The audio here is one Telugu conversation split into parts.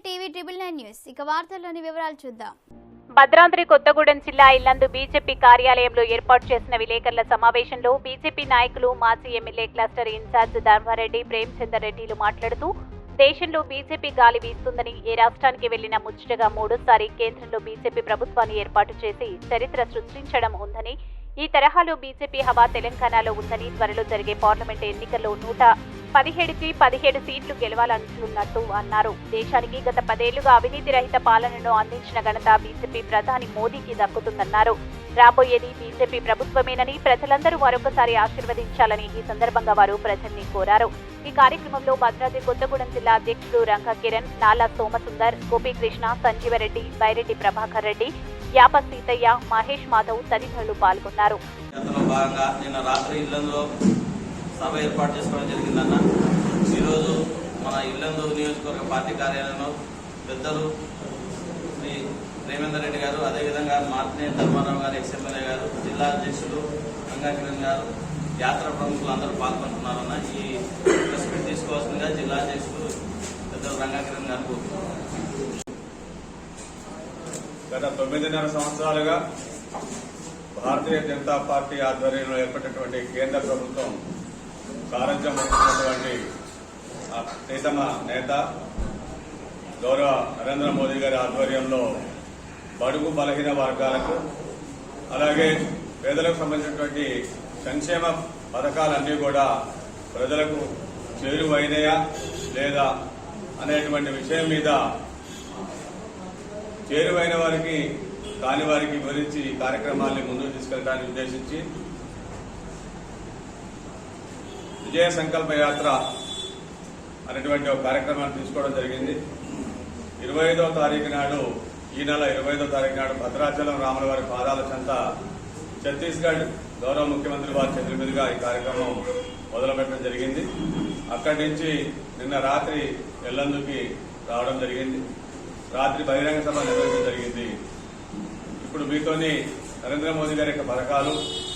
TV 999 news. ఇక వార్తల్లోని వివరాలు చూద్దాం. భద్రాద్రి కొత్తగూడెం జిల్లా ఇల్లందు బీజేపీ కార్యాలయంలో ఏర్పాటు చేసిన విలేకరుల సమావేశంలో బీజేపీ నాయకులు మాజీ ఎమ్మెల్యే క్లస్టర్ ఇన్ఛార్జ్ ధర్మారెడ్డి ప్రేమచందర్ రెడ్డిలు మాట్లాడుతూ దేశంలో బీజేపీ గాలి వీస్తుందని, ఏ రాష్ట్రానికి వెళ్లినా ముచ్చటగా మూడోసారి కేంద్రంలో బీజేపీ ప్రభుత్వాన్ని ఏర్పాటు చేసి చరిత్ర సృష్టించడం ఉందని, ఈ తరహాలో బీజేపీ హవా తెలంగాణలో ఉందని, త్వరలో జరిగే పార్లమెంటు ఎన్నికల్లో 117కి 17 సీట్లు గెలవాలనుకున్నట్టు అన్నారు. దేశానికి గత 10 ఏళ్లుగా అవినీతి రహిత పాలనను అందించిన ఘనత బీజేపీ ప్రధాని మోదీకి దక్కుతుందన్నారు. రాబోయేది బీజేపీ ప్రభుత్వమేనని ప్రజలందరూ మరొకసారి ఆశీర్వదించాలని ఈ సందర్భంగా వారు ప్రజల్ని కోరారు. ఈ కార్యక్రమంలో భద్రాద్రి కొత్తగూడెం జిల్లా అధ్యక్షుడు రంగా కిరణ్, నాలా సోమసుందర్, గోపీకృష్ణ, సంజీవరెడ్డి, బైరెడ్డి ప్రభాకర్ రెడ్డి, యాప సీతయ్య, మహేష్ మాధవ్ తదితరులు పాల్గొన్నారు. సభ ఏర్పాటు చేసుకోవడం జరిగిందన్న. ఈరోజు మన ఇల్లందు నియోజకవర్గ పార్టీ కార్యాలయంలో పెద్దలు శ్రీ ప్రేమేందర్ రెడ్డి గారు, అదేవిధంగా మార్తినే ధర్మారావు గారు, ఎక్స్ఎమ్మెల్యే గారు, జిల్లా అధ్యక్షుడు రంగా కిరణ్ గారు, యాత్ర ప్రముఖులు అందరూ పాల్గొంటున్నారన్న. ఈ ప్రెస్ మీట్ తీసుకోవాల్సిందిగా జిల్లా అధ్యక్షుడు పెద్దలు రంగా కిరణ్ గారు కోరుతున్నారు. గత 9.5 సంవత్సరాలుగా భారతీయ జనతా పార్టీ ఆధ్వర్యంలో ఏర్పడినటువంటి కేంద్ర ప్రభుత్వం సారథ్యం వహించినటువంటి ప్రీతమ నేత గౌరవ నరేంద్ర మోదీ గారి ఆధ్వర్యంలో బడుగు బలహీన వర్గాలకు, అలాగే పేదలకు సంబంధించినటువంటి సంక్షేమ పథకాలన్నీ కూడా ప్రజలకు చేరువైనయా లేదా అనేటువంటి విషయం మీద చేరువైన వారికి కాని వారికి వివరించి ఈ కార్యక్రమాన్ని ముందుకు తీసుకెళ్లడానికి ఉద్దేశించి విజయ సంకల్ప యాత్ర అనేటువంటి ఒక కార్యక్రమాన్ని తీసుకోవడం జరిగింది. 25వ తారీఖు నాడు, ఈ నెల 25వ తారీఖు నాడు భద్రాచలం రాముల వారి పాదాల చెంత ఛత్తీస్గఢ్ గౌరవ ముఖ్యమంత్రి వారి చేతుల మీదుగా ఈ కార్యక్రమం మొదలుపెట్టడం జరిగింది. అక్కడి నుంచి నిన్న రాత్రి ఎల్లందుకి రావడం జరిగింది. రాత్రి బహిరంగ సభ నిర్వహించడం జరిగింది. ఇప్పుడు మీతోని నరేంద్ర మోదీ గారి యొక్క పథకాలు,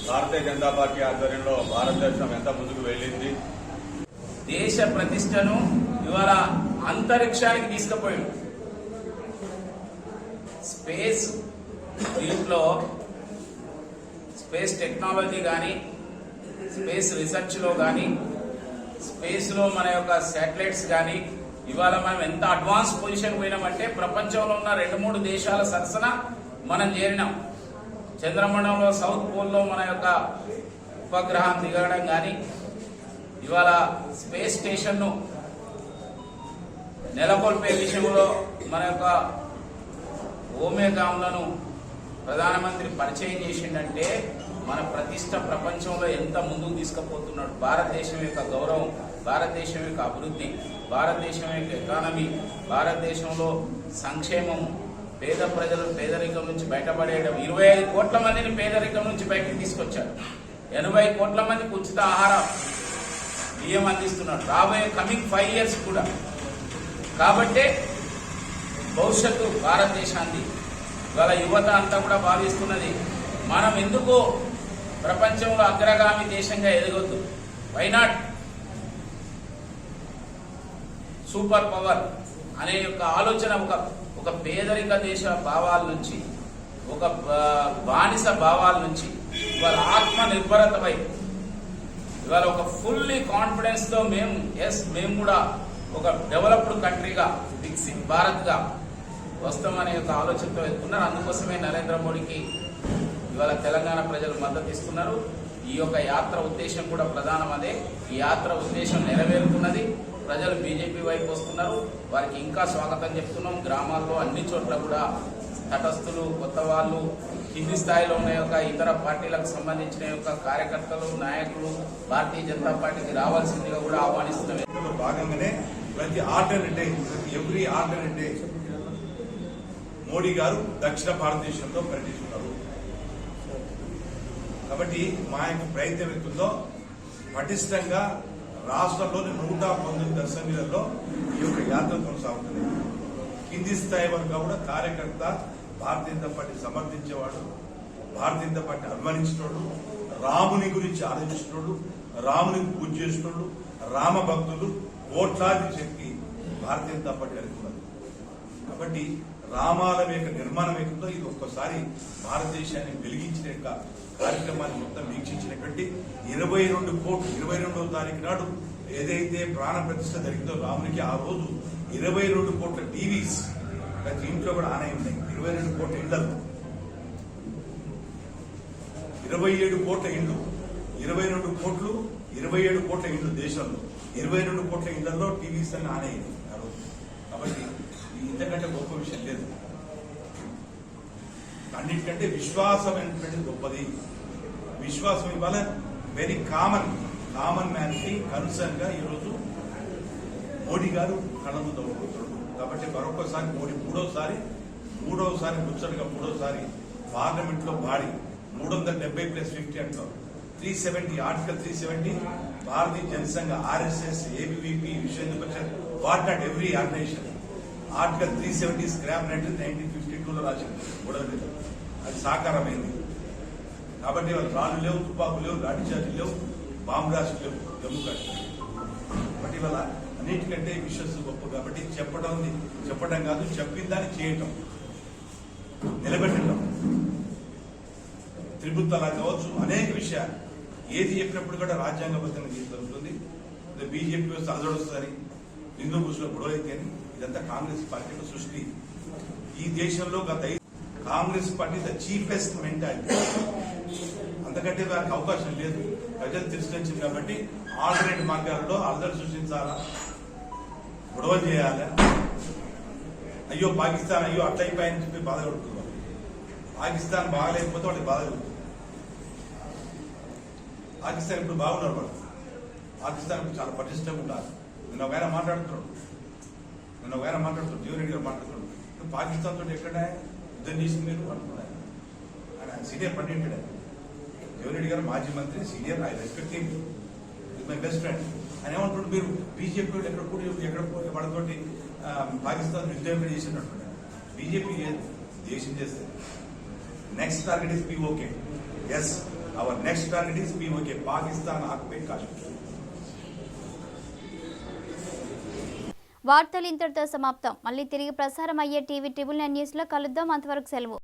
భారతీయ జనతా పార్టీ ఆధ్వర్యంలో భారతదేశం ఎంత ముందుకు వెళ్లింది, దేశ ప్రతిష్టను ఇవాళ అంతరిక్షానికి తీసుకుపోయాడు. స్పేస్ దీంట్లో స్పేస్ టెక్నాలజీ కానీ, స్పేస్ రీసెర్చ్ లో కానీ, స్పేస్ లో మన యొక్క శాటిలైట్స్ కానీ ఇవాళ మనం ఎంత అడ్వాన్స్ పొజిషన్ పోయినామంటే ప్రపంచంలో ఉన్న 2-3 దేశాల సరసన మనం చేరినాం. చంద్రమండలంలో సౌత్ పోల్లో మన యొక్క ఉపగ్రహం దిగడం కానీ, ఇవాళ స్పేస్ స్టేషన్ ను నెలకొల్పే విషయంలో మన యొక్క ఓమేగాంలను ప్రధానమంత్రి పరిచయం చేసిండంటే మన ప్రతిష్ట ప్రపంచంలో ఎంత ముందుకు తీసుకుపోతున్నాడు. భారతదేశం యొక్క గౌరవం, భారతదేశం యొక్క అభివృద్ధి, భారతదేశం యొక్క ఎకానమీ, భారతదేశంలో సంక్షేమం, పేద ప్రజలు పేదరికం నుంచి బయటపడేయడం. 25 కోట్ల మందిని పేదరికం నుంచి బయటకు తీసుకొచ్చారు. 80 కోట్ల మందికి ఉచిత ఆహారం బియ్యం అందిస్తున్నాడు రాబోయే కమింగ్ 5 years కూడా. కాబట్టి భవిష్యత్తు భారతదేశాన్ని ఇవాళ యువత అంతా కూడా భావిస్తున్నది, మనం ఎందుకు ప్రపంచంలో అగ్రగామి దేశంగా ఎదగొద్దు, వైనాట్ సూపర్ పవర్ అనే యొక్క ఆలోచన ఒక పేదరిక దేశ భావాల నుంచి, ఒక బానిస భావాల నుంచి ఇవాళ ఆత్మ నిర్భరత వైపు, ఇవాళ ఒక ఫుల్లీ కాన్ఫిడెన్స్ తో మేము కూడా ఒక డెవలప్డ్ కంట్రీగా, వికసిత్ భారత్ గా వస్తామనే యొక్క ఆలోచనతో వెళ్తున్నారు. అందుకోసమే నరేంద్ర మోడీకి ఇవాళ తెలంగాణ ప్రజలు మద్దతు ఇస్తున్నారు. ఈ యొక్క యాత్ర ఉద్దేశం కూడా ప్రధానం అదే. ఈ యాత్ర ఉద్దేశం నెరవేరుతున్నది. ప్రజలు బీజేపీ వైపు వస్తున్నారు. వారికి ఇంకా స్వాగతం చెప్తున్నాం. గ్రామాల్లో అన్ని చోట్ల కూడా తటస్థులు, కొత్త వాళ్ళు, కింది స్థాయిలో ఉన్న యొక్క ఇతర పార్టీలకు సంబంధించిన యొక్క కార్యకర్తలు, నాయకులు భారతీయ జనతా పార్టీకి రావాల్సిందిగా కూడా ఆహ్వానిస్తున్నారు. భాగంగానే ప్రతి ఎవ్రీ ఆల్టర్నేట్ డే మోడీ గారు దక్షిణ భారతదేశంలో పర్యటిస్తున్నారు. కాబట్టి మా యొక్క ప్రయత్నం ఎంతుందో పటిష్టంగా రాష్ట్రంలోని 119 అసెంబ్లీలలో ఈ యొక్క యాత్ర కొనసాగుతుంది. కింది స్థాయి వరకు కూడా కార్యకర్త భారతీయ జనతా పార్టీ సమర్థించేవాడు, భారతీయ జనతా పార్టీ అభిమానించినోడు, రాముని గురించి ఆలోచించినోడు, రాముని పూజ చేసినోడు, రామ భక్తులు కోట్లాది శక్తి భారతీయ జనతా పార్టీ అనుకున్నది. కాబట్టి రామాలయం యొక్క నిర్మాణం ఏకుందో ఇది ఒక్కసారి భారతదేశాన్ని వెలిగించిన యొక్క కార్యక్రమాన్ని మొత్తం వీక్షించినటువంటి 22 కోట్లు 22వ తారీఖు నాడు ఏదైతే ప్రాణ ప్రతిష్ఠ జరిగిందో రామునికి ఆ రోజు 22 కోట్ల టీవీస్ ప్రతి ఇంట్లో కూడా ఆనే ఉన్నాయి. 22 కోట్ల ఇళ్లలో 27 కోట్ల ఇండ్లు 22 కోట్లు 27 కోట్ల ఇండ్లు దేశంలో 22 కోట్ల ఇళ్లలో టీవీస్ అని ఆనే ఆ రోజు. కాబట్టి ఇంతకంటే గొప్ప విషయం లేదు. అన్నిటికంటే విశ్వాసం అనేటువంటిది గొప్పది. విశ్వాసం ఇవాళ వెరీ కామన్ మ్యాన్కి కన్సర్న్ గా ఈరోజు మోడీ గారు కళ్ళను తవ్వుకుంటాడు. కాబట్టి మరొకసారి మోడీ మూడోసారి ముచ్చటగా మూడోసారి పార్లమెంట్ లో బాడీ 370+50 అంటారు. 370 article 370 Bharatiya Jana Sangh RSS ABVP Vishwa Hindu Parishad what not every organisation article 370 scrap 1952లో రాసింది గొడవ మీద. అది సాకారమైంది. కాబట్టి వాళ్ళు రాళ్ళు లేవు, తుపాకులు లేవు, లాఠీ చార్జీలు లేవు, బాంబు బ్లాస్టులు లేవు జమ్మూ కాశ్మీర్. బట్ ఇవాళ అన్నిటికంటే విశ్వాసం గొప్ప. కాబట్టి చెప్పడం కాదు, చెప్పిందాన్ని చేయటం, నిలబెట్టడం, త్రిపుల్ తలాక్ కావచ్చు, అనేక విషయాలు ఏది చెప్పినప్పుడు కూడా రాజ్యాంగబద్ధంగా జరుగుతుంది. బీజేపీ వస్తే అలజడొస్తుందని హిందూ ముస్లిం గొడవ అయితే అని ఇదంతా కాంగ్రెస్ పార్టీ యొక్క సృష్టి. ఈ దేశంలో గత Congress party the chiefest mentality. అంతకంటే వారికి అవకాశం లేదు. ప్రజలు తిరస్కరించింది కాబట్టి ఆల్టర్నేట్ మార్గాలలో అల్లరి సృష్టించాలా, గొడవ చేయాలా, అయ్యో పాకిస్తాన్ అయ్యో అట్లా అయిపోయాయని చెప్పి బాధ పడుతున్నారు. పాకిస్తాన్ బాగలేకపోతే వాళ్ళకి బాధ పడుతుంది. పాకిస్తాన్ ఇప్పుడు బాగున్నారు. వాళ్ళు పాకిస్తాన్ ఇప్పుడు చాలా పటిష్టంగా ఉండాలి. నిన్న ఒక ఆయన మాట్లాడుతున్నాడు జీవన్ రెడ్డి గారు మాట్లాడుతున్నాడు. పాకిస్తాన్ తోటి ఎక్కడ యుద్ధం చేసి మీరు అనుకున్నారు. ఆయన సీనియర్ పండిట్ జీవన్ రెడ్డి గారు మాజీ మంత్రి, senior, I respect him, my best friend. ఆయన ఏమంటున్నాడు, మీరు బీజేపీ ఎక్కడ వాళ్ళతోటి పాకిస్తాన్ యుద్ధం చేసినట్టున్నారు. బీజేపీ దేశం చేస్తే next target is POK. Yes, our next target is POK, Pakistan occupied Kashmir. వార్తలు ఇంతటితో సమాప్తం. మళ్ళీ తిరిగి ప్రసారం అయ్యే టీవీ 9 న్యూస్ లో కలుద్దాం. అంతవరకు సెలవు.